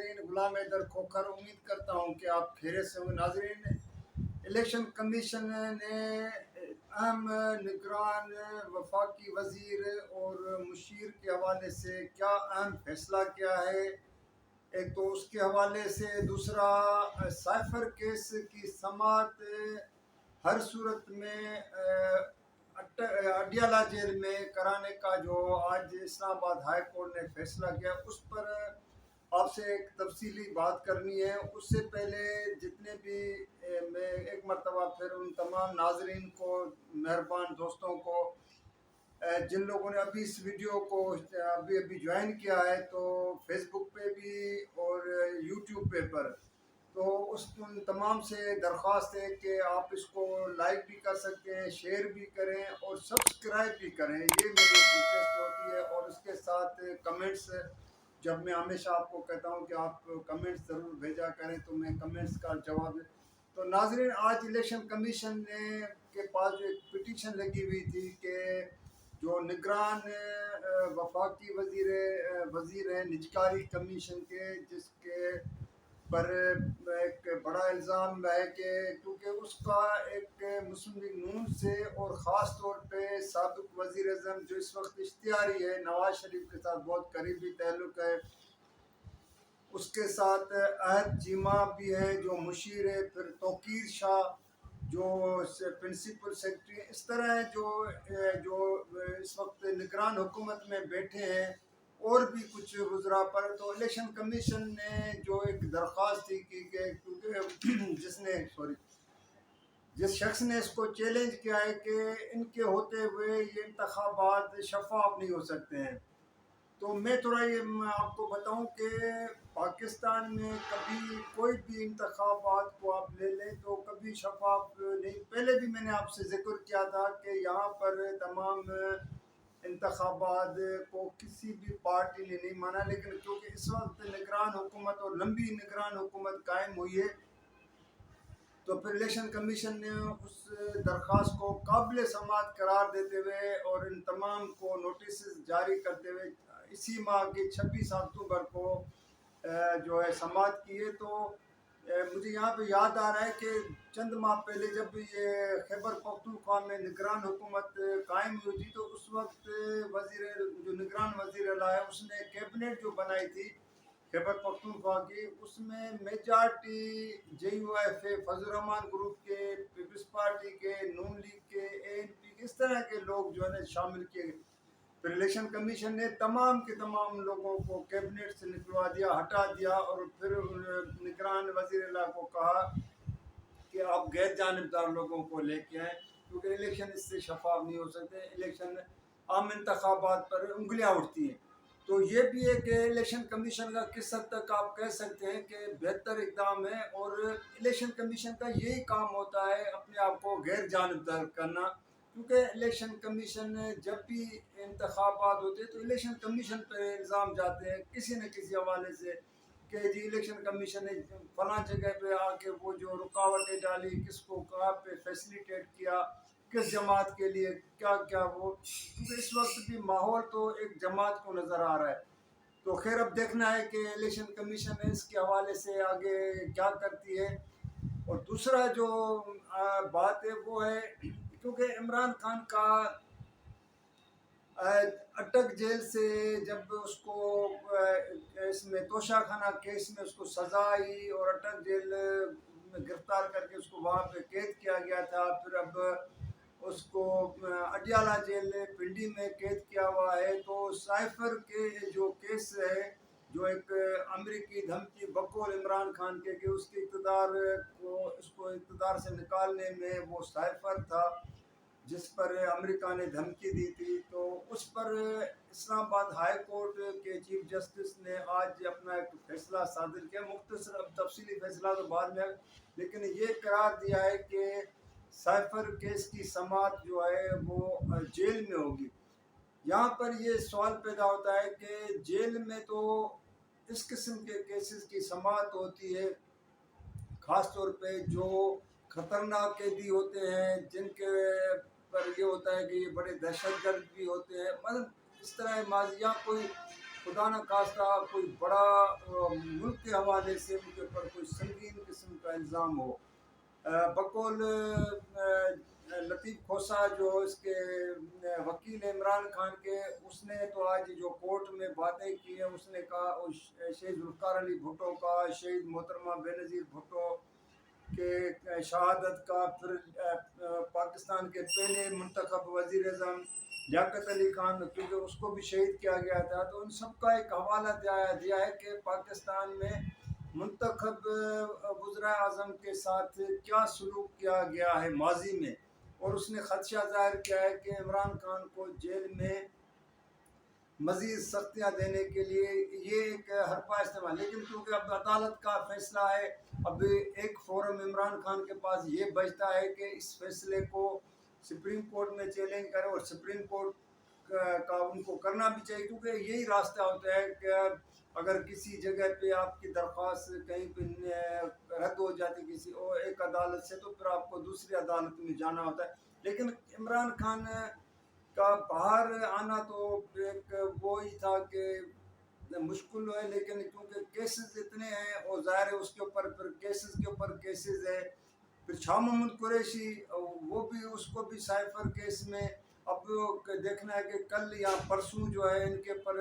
ناظرین، غلام حیدر کھوکھر امید کرتا ہوں کہ آپ خیریت سے ہوں۔ ناظرین، الیکشن کمیشن نے اہم نگران، وفاقی وزیر اور مشیر کے حوالے سے کیا اہم فیصلہ کیا ہے؟ ایک تو اس کے حوالے سے، دوسرا سائفر کیس کی سماعت ہر صورت میں اڈیالہ جیل میں کرانے کا جو آج اسلام آباد ہائی کورٹ نے فیصلہ کیا، اس پر آپ سے ایک تفصیلی بات کرنی ہے۔ اس سے پہلے جتنے بھی میں ایک مرتبہ پھر ان تمام ناظرین کو، مہربان دوستوں کو، جن لوگوں نے ابھی اس ویڈیو کو ابھی جوائن کیا ہے، تو فیس بک پہ بھی اور یوٹیوب پہ تو ان تمام سے درخواست ہے کہ آپ اس کو لائک بھی کر سکتے ہیں، شیئر بھی کریں اور سبسکرائب بھی کریں، یہ میری ریکویسٹ ہوتی ہے۔ اور اس کے ساتھ کمنٹس، جب میں ہمیشہ آپ کو کہتا ہوں کہ آپ کمنٹس ضرور بھیجا کریں، تو میں کمنٹس کا جواب تو ناظرین، آج الیکشن کمیشن کے پاس جو ایک پٹیشن لگی ہوئی تھی کہ جو نگران وفاقی وزیر ہیں نجکاری کمیشن کے، جس کے پر ایک بڑا الزام ہے کہ کیونکہ اس کا ایک مسلم لیگ نون سے اور خاص طور پہ سابق وزیر اعظم جو اس وقت اشتہاری ہے، نواز شریف کے ساتھ بہت قریبی تعلق ہے، اس کے ساتھ عہد چیمہ بھی ہے جو مشیر ہے، پھر توقیر شاہ جو پرنسپل سیکرٹری، اس طرح جو اس وقت نگران حکومت میں بیٹھے ہیں، اور بھی کچھ وزراء پر۔ تو الیکشن کمیشن نے جو ایک درخواست تھی کہ کیونکہ جس شخص نے اس کو چیلنج کیا ہے کہ ان کے ہوتے ہوئے یہ انتخابات شفاف نہیں ہو سکتے ہیں، تو میں تھوڑا یہ آپ کو بتاؤں کہ پاکستان میں کبھی کوئی بھی انتخابات کو آپ لے لیں تو کبھی شفاف نہیں۔ پہلے بھی میں نے آپ سے ذکر کیا تھا کہ یہاں پر تمام انتخابات کو کسی بھی پارٹی نے نہیں مانا، لیکن کیونکہ اس وقت نگران حکومت اور لمبی نگران حکومت قائم ہوئی ہے، تو پھر الیکشن کمیشن نے اس درخواست کو قابل سماعت قرار دیتے ہوئے اور ان تمام کو نوٹسز جاری کرتے ہوئے اسی ماہ کی 26 اکتوبر کو جو ہے سماعت کی ہے۔ تو مجھے یہاں پہ یاد آ رہا ہے کہ چند ماہ پہلے جب یہ خیبر پختونخوا میں نگران حکومت قائم ہوئی تھی، تو اس وقت جو نگران وزیر اعلیٰ ہے، اس نے کیبنٹ جو بنائی تھی خیبر پختونخوا کی، اس میں majority J U F A, Fazl ur Rehman group کے، پیپلز پارٹی کے، نون لیگ کے، اے این پی کے، اس طرح کے لوگ جو ہے شامل کیے گئے۔ پھر الیکشن کمیشن نے تمام کے تمام لوگوں کو کیبنٹ سے نکلوا دیا، ہٹا دیا، اور پھر نگران وزیر اعلیٰ کو کہا کہ آپ غیر جانبدار لوگوں کو لے کے آئیں، کیونکہ الیکشن اس سے شفاف نہیں ہو سکتے، الیکشن عام انتخابات پر انگلیاں اٹھتی ہیں۔ تو یہ بھی ہے کہ الیکشن کمیشن کا کس حد تک آپ کہہ سکتے ہیں کہ بہتر اقدام ہے، اور الیکشن کمیشن کا یہی کام ہوتا ہے اپنے آپ کو غیر جانبدار کرنا، کیونکہ الیکشن کمیشن جب بھی انتخابات ہوتے ہیں تو الیکشن کمیشن پہ الزام جاتے ہیں کسی نہ کسی حوالے سے کہ جی الیکشن کمیشن نے فلاں جگہ پہ آ کے وہ جو رکاوٹیں ڈالی، کس کو کہاں پہ فیسیلیٹیٹ کیا، کس جماعت کے لیے کیا کیا، وہ کیونکہ اس وقت بھی ماحول تو ایک جماعت کو نظر آ رہا ہے۔ تو خیر اب دیکھنا ہے کہ الیکشن کمیشن اس کے حوالے سے آگے کیا کرتی ہے۔ اور دوسرا جو بات ہے وہ ہے کیونکہ عمران خان کا اٹک جیل سے جب اس کو اس میں توشہ خانہ کیس میں اس کو سزا آئی اور اٹک جیل میں گرفتار کر کے اس کو وہاں پہ قید کیا گیا تھا، پھر اب اس کو اڈیالہ جیل پنڈی میں قید کیا ہوا ہے۔ تو سائفر کے جو کیس ہے، جو ایک امریکی دھمکی بقول عمران خان کے کہ اس کے اس کو اقتدار سے نکالنے میں وہ سائفر تھا جس پر امریکہ نے دھمکی دی تھی، تو اس پر اسلام آباد ہائی کورٹ کے چیف جسٹس نے آج اپنا ایک فیصلہ صادر کیا، مختصر، اب تفصیلی فیصلہ تو بعد میں، لیکن یہ قرار دیا ہے کہ سائفر کیس کی سماعت جو ہے وہ جیل میں ہوگی۔ یہاں پر یہ سوال پیدا ہوتا ہے کہ جیل میں تو اس قسم کے کیسز کی سماعت ہوتی ہے، خاص طور پہ جو خطرناک قیدی ہوتے ہیں، جن کے پر یہ ہوتا ہے کہ یہ بڑے دہشت گرد بھی ہوتے ہیں، مطلب اس طرح ماضیہ کوئی خدا نہ خواستہ کوئی بڑا ملک کے حوالے سے ان کے اوپر کوئی سنگین قسم کا الزام ہو. بقول لطیف کھوسہ جو اس کے وکیل عمران خان کے، اس نے تو آج جو کورٹ میں باتیں کی ہیں، اس نے کہا شہید ذوالفقار علی بھٹو کا، شہید محترمہ بے نظیر بھٹو کے شہادت کا، پھر پاکستان کے پہلے منتخب وزیر اعظم لیاقت علی خان، کیونکہ اس کو بھی شہید کیا گیا تھا، تو ان سب کا ایک حوالہ دیا ہے کہ پاکستان میں منتخب وزراء اعظم کے ساتھ کیا سلوک کیا گیا ہے ماضی میں. اور اس نے خدشہ ظاہر کیا ہے کہ عمران خان کو جیل میں مزید سختیاں دینے کے لیے یہ ایک حربہ استعمال. لیکن کیونکہ اب عدالت کا فیصلہ ہے، اب ایک فورم عمران خان کے پاس یہ بچتا ہے کہ اس فیصلے کو سپریم کورٹ میں چیلنج کرے، اور سپریم کورٹ کا ان کو کرنا بھی چاہیے، کیونکہ یہی راستہ ہوتا ہے کہ اگر کسی جگہ پہ آپ کی درخواست کہیں پہ رد ہو جاتی کسی اور ایک عدالت سے، تو پھر آپ کو دوسری عدالت میں جانا ہوتا ہے. لیکن عمران خان کا باہر آنا تو ایک وہی تھا کہ مشکل ہے، لیکن کیونکہ کیسز اتنے ہیں، اور ظاہر ہے اس کے اوپر پھر کیسز کے اوپر کیسز ہے. پھر شاہ محمود قریشی، وہ بھی اس کو بھی سائفر کیس میں اب دیکھنا ہے کہ کل یا پرسوں جو ہے ان کے اوپر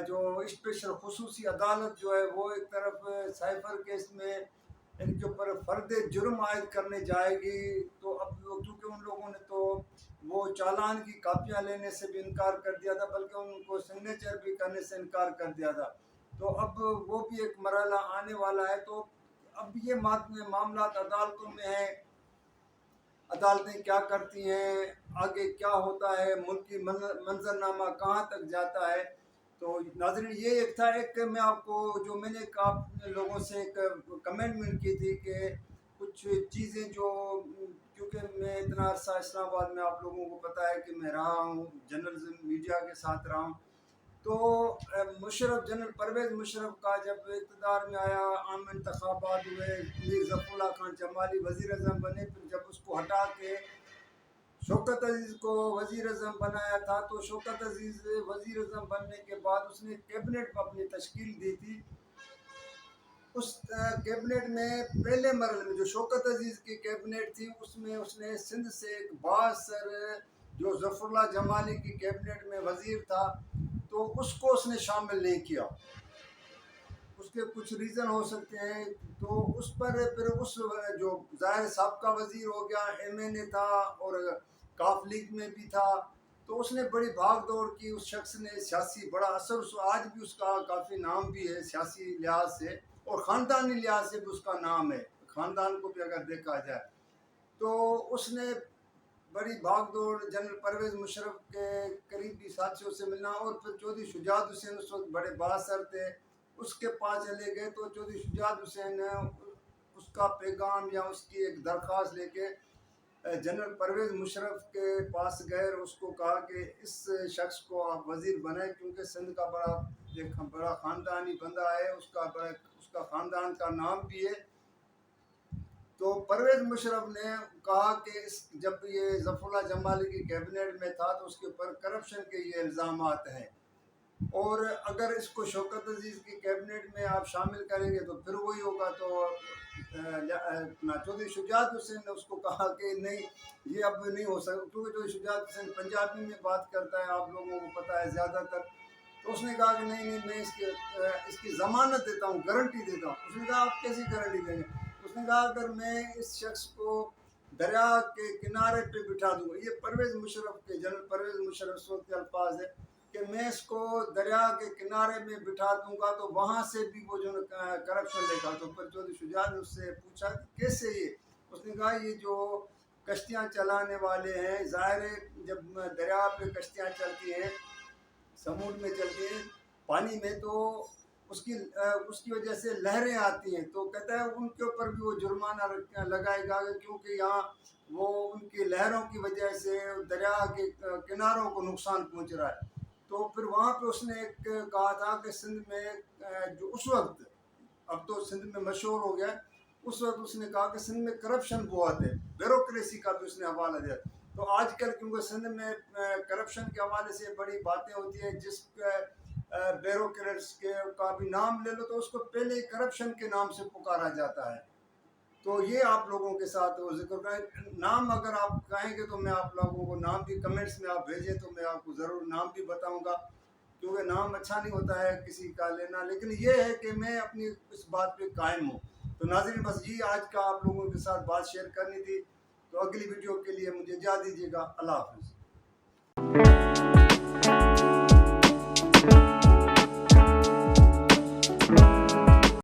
جو اسپیشل خصوصی عدالت جو ہے وہ ایک طرف سائفر کیس میں ان کے اوپر فرد جرم عائد کرنے جائے گی. تو اب کیونکہ ان لوگوں نے تو وہ چالان کی کاپیاں لینے سے بھی انکار کر دیا تھا، بلکہ ان کو سگنیچر بھی کرنے سے انکار کر دیا تھا، تو اب وہ بھی ایک مرحلہ آنے والا ہے. تو اب یہ معاملات عدالتوں میں ہیں، عدالتیں کیا کرتی ہیں، آگے کیا ہوتا ہے، ملکی منظرنامہ کہاں تک جاتا ہے. تو ناظرین یہ ایک تھا، ایک میں آپ کو جو میں نے لوگوں سے ایک کمنٹمنٹ کی تھی کہ کچھ چیزیں جو، کیونکہ میں اتنا عرصہ اسلام آباد میں آپ لوگوں کو پتہ ہے کہ میں رہا ہوں، جرنلزم میڈیا کے ساتھ رہا ہوں. تو مشرف، جنرل پرویز مشرف کا جب اقتدار میں آیا، عام انتخابات ہوئے، میر ظفر اللہ خان چمالی وزیر اعظم بنے، پھر جب اس کو ہٹا کے شوکت عزیز کو وزیر اعظم بنایا تھا، تو شوکت عزیز وزیر اعظم بننے کے بعد اس نے کیبنٹ اپنی تشکیل دی تھی. اس کیبنٹ میں پہلے مرحلے میں جو شوکت عزیز کی کیبنٹ تھی، اس میں اس نے سندھ سے ایک بااثر جو ظفر اللہ جمالی کی کیبنٹ میں وزیر تھا، تو اس کو اس نے شامل نہیں کیا. اس کے کچھ ریزن ہو سکتے ہیں، تو اس پر پھر اس جو ظاہر سابقہ وزیر ہو گیا، ایم این اے تھا اور کاف لیگ میں بھی تھا، تو اس نے بڑی بھاگ دوڑ کی. اس شخص نے سیاسی بڑا اثر، آج بھی اس کا کافی نام بھی ہے سیاسی لحاظ سے، اور خاندانی لحاظ سے بھی اس کا نام ہے، خاندان کو بھی اگر دیکھا جائے. تو اس نے بڑی بھاگ دوڑ، جنرل پرویز مشرف کے قریبی ساتھیوں سے ملنا، اور پھر چودھری شجاعت حسین اس وقت بڑے بااثر تھے، اس کے پاس چلے گئے. تو چودھری شجاعت حسین نے اس کا پیغام یا اس کی ایک درخواست لے کے جنرل پرویز مشرف کے پاس گئے، اور اس کو کہا کہ اس شخص کو آپ وزیر بنائیں، کیونکہ سندھ کا بڑا خاندانی بندہ ہے، اس کا خاندان کا نام بھی ہے. تو پرویز مشرف نے کہا کہ جب یہ ظفر اللہ جمالی کی کیبنٹ میں تھا تو اس کے اوپر کرپشن کے یہ الزامات ہیں، اور اگر اس کو شوکت عزیز کی کیبنٹ میں آپ شامل کریں گے تو پھر وہی ہوگا. تو چودھری شجاعت حسین نے اس کو کہا کہ نہیں، یہ اب نہیں ہو سکتا، کیونکہ چودھری شجاعت حسین پنجابی میں بات کرتا ہے، آپ لوگوں کو پتہ ہے زیادہ تر. تو اس نے کہا کہ نہیں، میں اس کی ضمانت دیتا ہوں، گارنٹی دیتا ہوں. اس نے کہا آپ کیسی گارنٹی دیں گے؟ اس نے کہا اگر میں اس شخص کو دریا کے کنارے پہ بٹھا دوں گا، یہ پرویز مشرف کے، جنرل پرویز مشرف اس وقت کے الفاظ ہے کہ میں اس کو دریا کے کنارے میں بٹھا دوں گا تو وہاں سے بھی وہ جو کرپشن لے گا. تو پھر چودھری شجاعت نے اس سے پوچھا کہ کیسے یہ؟ اس نے کہا یہ جو کشتیاں چلانے والے ہیں، ظاہر ہے جب دریا پہ کشتیاں چلتی ہیں، سمندر میں چلتی ہیں، پانی میں، تو اس کی وجہ سے لہریں آتی ہیں، تو کہتا ہے ان کے اوپر بھی وہ جرمانہ لگائے گا، کیونکہ یہاں وہ ان کی لہروں کی وجہ سے دریا کے کناروں کو نقصان پہنچ رہا ہے. تو پھر وہاں پہ اس نے ایک کہا تھا کہ سندھ میں جو اس وقت، اب تو سندھ میں مشہور ہو گیا، اس وقت اس نے کہا کہ سندھ میں کرپشن بہت ہے، بیوروکریسی کا بھی اس نے حوالہ دیا. تو آج کل کیونکہ سندھ میں کرپشن کے حوالے سے بڑی باتیں ہوتی ہیں، جس بیوروکریٹس کے کا بھی نام لے لو تو اس کو پہلے کرپشن کے نام سے پکارا جاتا ہے. تو یہ آپ لوگوں کے ساتھ وہ ذکر کریں. نام اگر آپ کہیں گے تو میں آپ لوگوں کو نام بھی کمنٹس میں آپ بھیجیں تو میں آپ کو ضرور نام بھی بتاؤں گا، کیونکہ نام اچھا نہیں ہوتا ہے کسی کا لینا. لیکن یہ ہے کہ میں اپنی اس بات پہ قائم ہوں. تو ناظرین بس یہ آج کا آپ لوگوں کے ساتھ بات شیئر کرنی تھی. تو اگلی ویڈیو کے لیے مجھے اجازت دیجیے گا. اللہ حافظ.